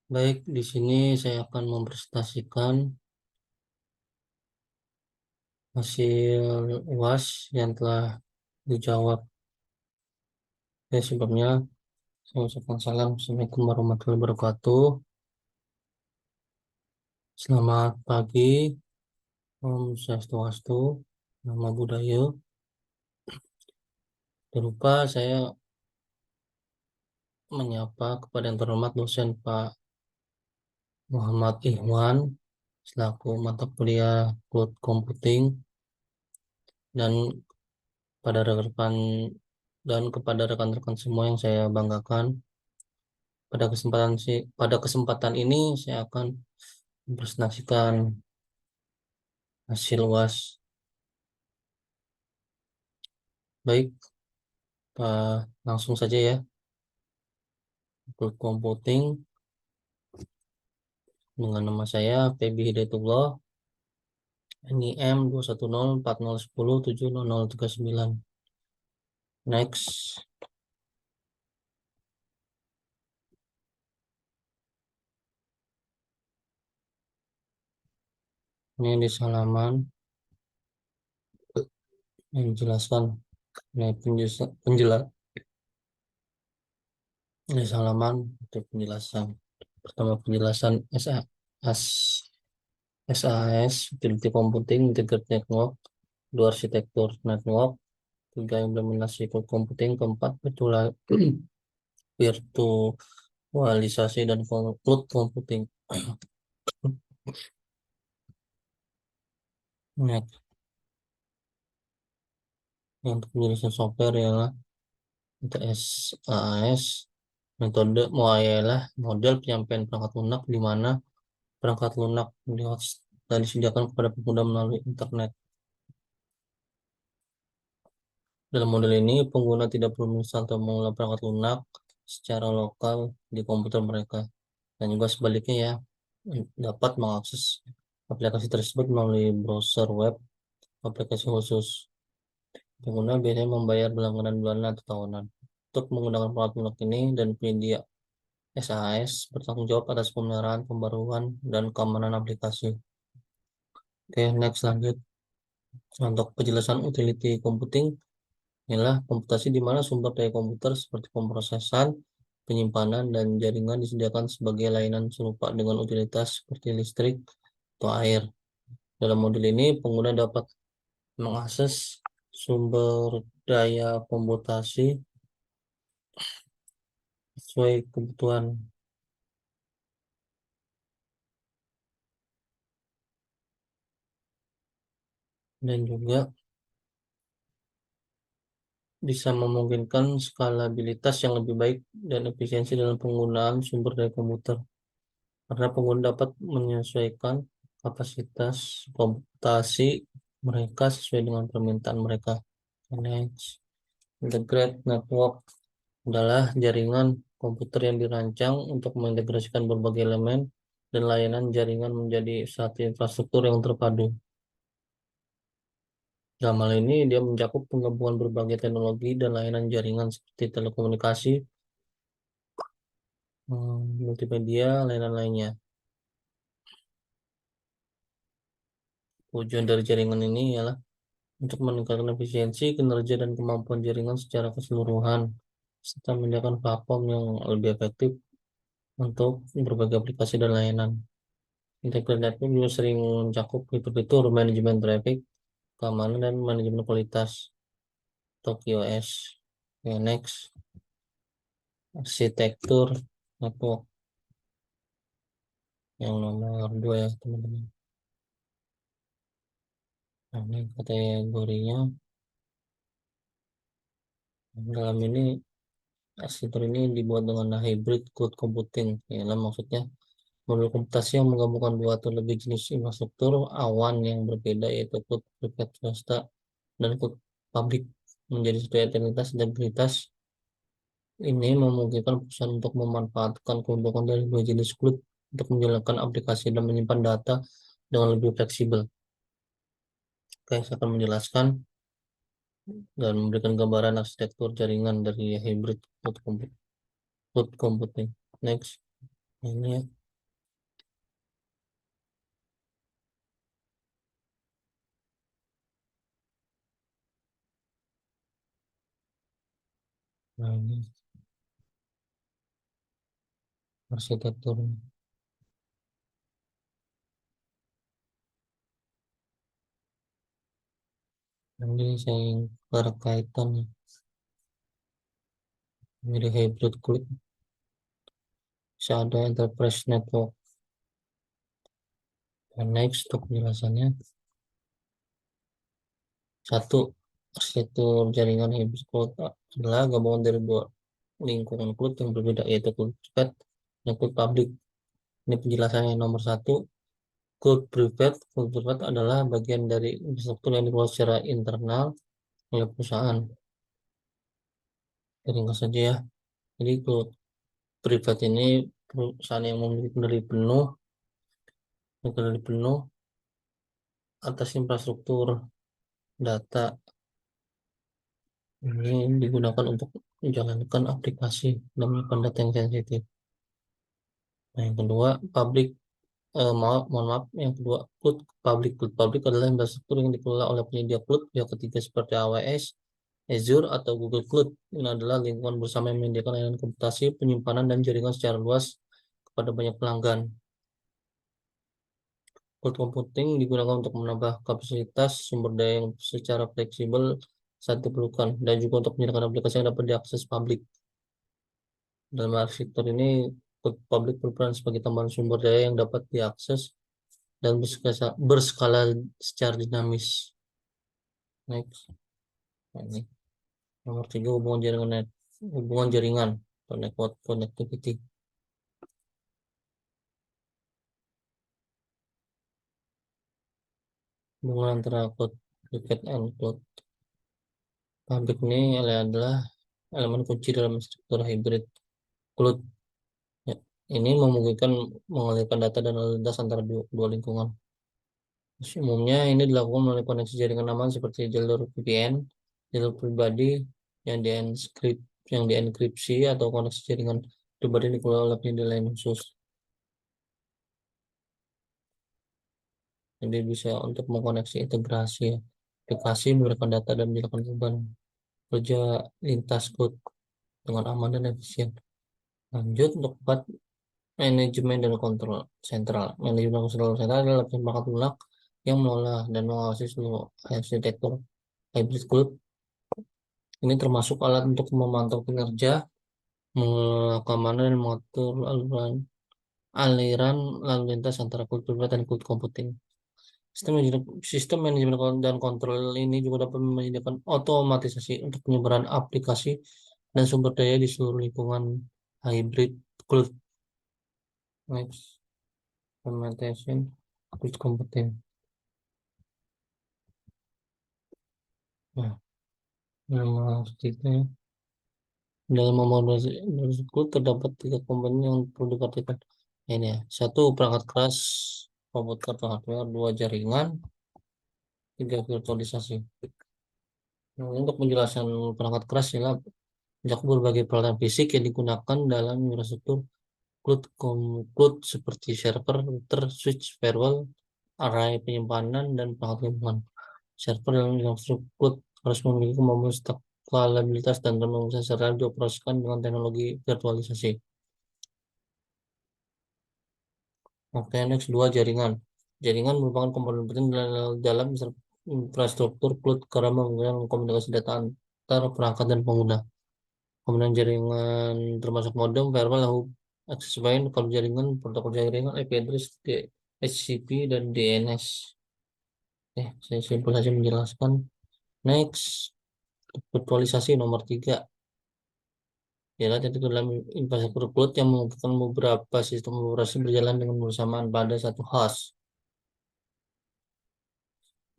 Baik, di sini saya akan mempresentasikan hasil UAS yang telah dijawab. Ya, sebelumnya saya ucapkan salam. Assalamualaikum warahmatullahi wabarakatuh. Selamat pagi, Om Swastiastu, Namo Buddhaya. Jangan lupa saya menyapa kepada yang terhormat dosen Pak Muhammad Ihwan selaku mata kuliah Cloud Computing dan pada rekan dan kepada rekan-rekan semua yang saya banggakan. Pada kesempatan ini saya akan mempresentasikan hasil UAS. Baik, langsung saja ya. Cloud Computing dengan nama saya Feby Hidayatullah, NIM 21040107039. Next, ini di halaman yang dijelaskan. Ini ini halaman untuk penjelasan. Pertama, penjelasan SAS, Utility Computing, Integrated Network, dua arsitektur network, tiga implementasi cloud computing, keempat virtualisasi dan cloud computing. Nah, yang untuk penjelasan software ialah untuk SAS, metode ialah model penyampaian perangkat lunak di mana perangkat lunak dan disediakan kepada pengguna melalui internet. Dalam model ini, pengguna tidak perlu menginstal atau mengolah perangkat lunak secara lokal di komputer mereka. Dan juga sebaliknya ya, dapat mengakses aplikasi tersebut melalui browser web aplikasi khusus. Pengguna biasanya membayar berlangganan bulanan atau tahunan. Untuk menggunakan perangkat lunak ini dan penyedia SAS bertanggung jawab atas pemeliharaan, pembaruan, dan keamanan aplikasi. Oke, next lanjut. Untuk penjelasan utility computing, inilah komputasi di mana sumber daya komputer seperti pemrosesan, penyimpanan, dan jaringan disediakan sebagai layanan serupa dengan utilitas seperti listrik atau air. Dalam modul ini, pengguna dapat mengakses sumber daya komputasi sesuai kebutuhan dan juga bisa memungkinkan skalabilitas yang lebih baik dan efisiensi dalam penggunaan sumber daya komputer. Karena pengguna dapat menyesuaikan kapasitas komputasi mereka sesuai dengan permintaan mereka. Next, integrate network adalah jaringan komputer yang dirancang untuk mengintegrasikan berbagai elemen dan layanan jaringan menjadi satu infrastruktur yang terpadu. Dalam hal ini, dia mencakup penggabungan berbagai teknologi dan layanan jaringan seperti telekomunikasi, multimedia, layanan lainnya. Tujuan dari jaringan ini ialah untuk meningkatkan efisiensi, kinerja, dan kemampuan jaringan secara keseluruhan, serta menyediakan platform yang lebih efektif untuk berbagai aplikasi dan layanan. Integrated Network juga sering mencakup fitur-fitur manajemen traffic, keamanan, dan manajemen kualitas TOKIOS. Ya, next, arsitektur network yang nomor 2 ya teman-teman. Nah, ini kategorinya. Dalam ini arsitektur ini dibuat dengan hybrid cloud computing. Ya, maksudnya modul komputasi yang menggabungkan dua atau lebih jenis infrastruktur awan yang berbeda, yaitu cloud private swasta dan cloud publik, menjadi satu integritas. Ini memungkinkan perusahaan untuk memanfaatkan keuntungan dari dua jenis cloud untuk menjalankan aplikasi dan menyimpan data dengan lebih fleksibel. Oke, saya akan menjelaskan dan memberikan gambaran arsitektur jaringan dari hybrid cloud computing. Next. Nah, ini ya. Nah, ini arsitektur. Nah, ini saya berkaitan ya. Ini hybrid cloud. Bisa ada enterprise network. Dan next untuk penjelasannya. Satu, arsitektur jaringan hybrid cloud adalah gabungan dari dua lingkungan cloud yang berbeda, yaitu cloud private dan cloud public. Ini penjelasannya. Nomor satu, cloud private. Cloud private adalah bagian dari infrastruktur yang dikelola secara internal oleh perusahaan. Ringkas saja ya. Jadi cloud private ini perusahaan yang memiliki kendali penuh atas infrastruktur data. Ini digunakan untuk menjalankan aplikasi dan menyimpan data yang sensitif. Nah, yang kedua, mohon maaf, yang kedua, cloud public. Cloud public adalah infrastruktur yang dikelola oleh penyedia cloud pihak ketiga seperti AWS, Azure, atau Google Cloud. Ini adalah lingkungan bersama yang menyediakan layanan komputasi, penyimpanan, dan jaringan secara luas kepada banyak pelanggan. Cloud computing digunakan untuk menambah kapasitas sumber daya yang secara fleksibel saat diperlukan, dan juga untuk menyediakan aplikasi yang dapat diakses publik. Dalam arsitektur ini, cloud public berperan sebagai tambahan sumber daya yang dapat diakses dan berskala secara dinamis. Next. Nah, ini. Nomor tiga, hubungan jaringan atau network connectivity. Hubungan antara cloud private dan cloud public ini adalah elemen kunci dalam struktur hybrid cloud. Ya, ini memungkinkan mengalirkan data dan lalu lintas antara dua lingkungan. Umumnya ini dilakukan melalui koneksi jaringan aman seperti jalur VPN, jalur pribadi yang dienkripsi, atau koneksi jaringan pribadi yang dikelola oleh penyedia lain khusus. Jadi bisa untuk mengkoneksi integrasi aplikasi, memberikan data, dan menjalankan beban kerja lintas cloud dengan aman dan efisien. Lanjut untuk part manajemen dan kontrol sentral. Manajemen dan kontrol sentral adalah perangkat lunak yang mengelola dan mengawasi seluruh arsitektur hybrid cloud. Ini termasuk alat untuk memantau kinerja, mengelola keamanan, dan mengatur aliran lalu lintas antara cloud pribadi dan cloud computing. Sistem manajemen dan kontrol ini juga dapat menyediakan otomatisasi untuk penyebaran aplikasi dan sumber daya di seluruh lingkungan hybrid cloud. Next, implementation cloud computing. Nah, nama artikelnya. Dalam membangun cloud terdapat tiga komponen yang perlu diperhatikan. Ini ya. Satu, perangkat keras komputer atau hardware. Dua, jaringan. Tiga, virtualisasi. Nah, untuk penjelasan perangkat keras ya, berbagai peralatan fisik yang digunakan dalam infrastruktur cloud seperti server, router, switch, firewall, array penyimpanan, dan perangkat gabungan. Server dalam infrastruktur cloud harus memiliki kemampuan skalabilitas dan bisa serta dioperasikan dengan teknologi virtualisasi. Oke, next, dua, jaringan. Jaringan merupakan komponen penting dalam infrastruktur cloud karena menghubungkan komunikasi data antar perangkat dan pengguna. Komponen jaringan termasuk modem, firewall, access point, kalau jaringan, protokol jaringan, IP address, DHCP, dan DNS. Saya simpel saja menjelaskan. Next, virtualisasi nomor tiga. Ialah itu dalam infrastruktur cloud yang memungkinkan beberapa sistem operasi berjalan dengan bersamaan pada satu host.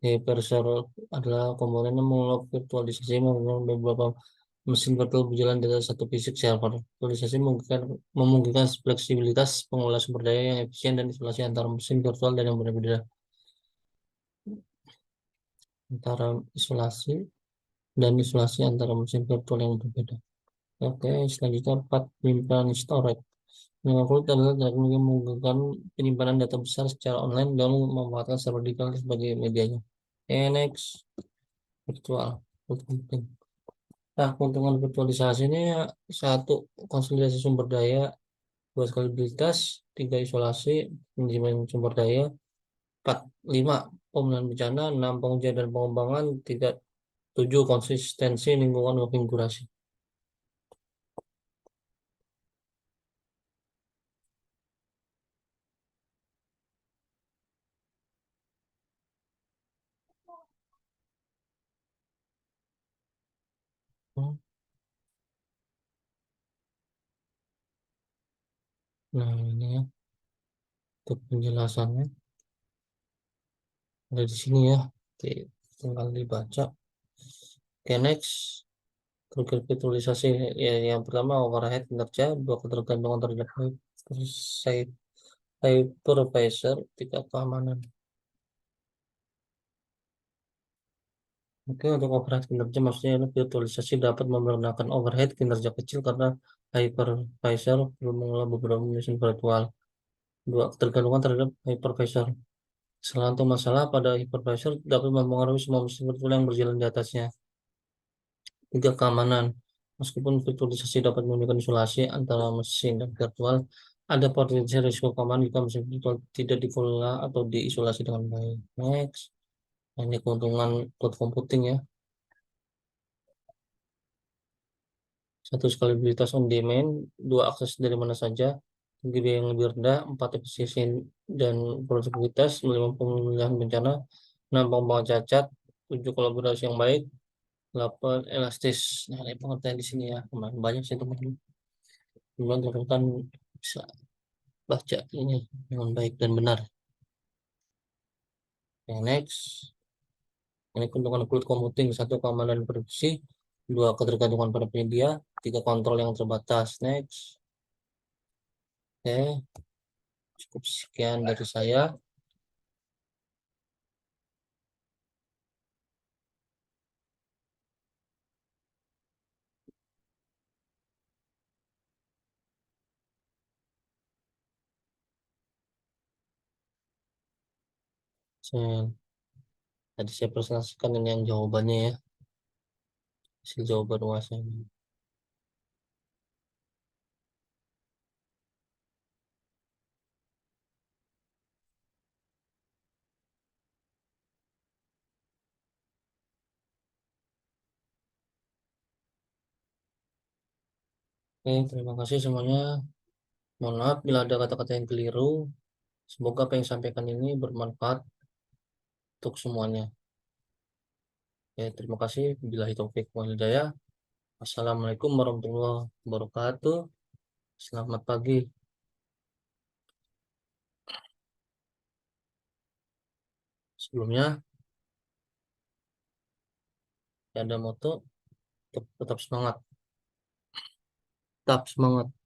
Hypervisor adalah komponen yang mengelola virtualisasi menggunakan beberapa mesin virtual berjalan di atas satu fisik server. Virtualisasi memungkinkan fleksibilitas pengelola sumber daya yang efisien dan isolasi antara mesin virtual dan yang berbeda. Isolasi antara mesin virtual yang berbeda. Oke, selanjutnya 4, penyimpanan storage. Menurut adalah teknik yang memungkinkan penyimpanan data besar secara online dan memanfaatkan server digital sebagai medianya. Next, virtual. Penting. Nah, keuntungan virtualisasi ini ya, satu, konsolidasi sumber daya, dua, skalabilitas, tiga, isolasi, manajemen sumber daya, empat, lima, pemenuhan bencana, enam, pengujian dan pengembangan, tiga, tujuh, konsistensi lingkungan konfigurasi. Hmm, Nah, ini ya, untuk penjelasannya ada di sini ya. Oke, tinggal dibaca. Oke, next. Program virtualisasi ya, yang pertama overhead kinerja, dua, ketergantungan terhadap site hypervisor, tiga, keamanan. Oke, untuk overhead kinerja maksudnya ini virtualisasi dapat mempergunakan overhead kinerja kecil karena hypervisor belum mengelola beberapa mesin virtual. Dua, ketergantungan terhadap hypervisor. Selain masalah pada hypervisor dapat mempengaruhi semua mesin virtual yang berjalan di atasnya. Tiga, keamanan. Meskipun virtualisasi dapat memberikan isolasi antara mesin dan virtual, ada potensi risiko keamanan jika mesin virtual tidak dikelola atau diisolasi dengan baik. Next, ini keuntungan cloud computing ya. Satu, skalabilitas on demand, dua, akses dari mana saja, tiga, biaya yang lebih rendah, empat, efisiensi dan produktivitas, lima, pemulihan bencana, enam, pengembangan cacat, tujuh, kolaborasi yang baik, delapan, elastis. Nah, ini pengertian di sini ya, kemarin banyak sih teman-teman. Kemudian teman-teman bisa baca ini dengan baik dan benar. Yang next, ini keuntungan cloud computing, satu, keamanan produksi, dua, ketergantungan pada penyedia, tiga, kontrol yang terbatas. Next, oke, cukup sekian dari saya. Saya, tadi saya presentasikan ini yang jawabannya ya, hasil jawaban UASnya. Oke, terima kasih semuanya. Mohon maaf bila ada kata-kata yang keliru. Semoga apa yang disampaikan ini bermanfaat untuk semuanya. Oke, terima kasih. Billahi taufik wal hidayah. Assalamualaikum warahmatullahi wabarakatuh. Selamat pagi. Sebelumnya, ada moto tetap semangat. Tetap semangat.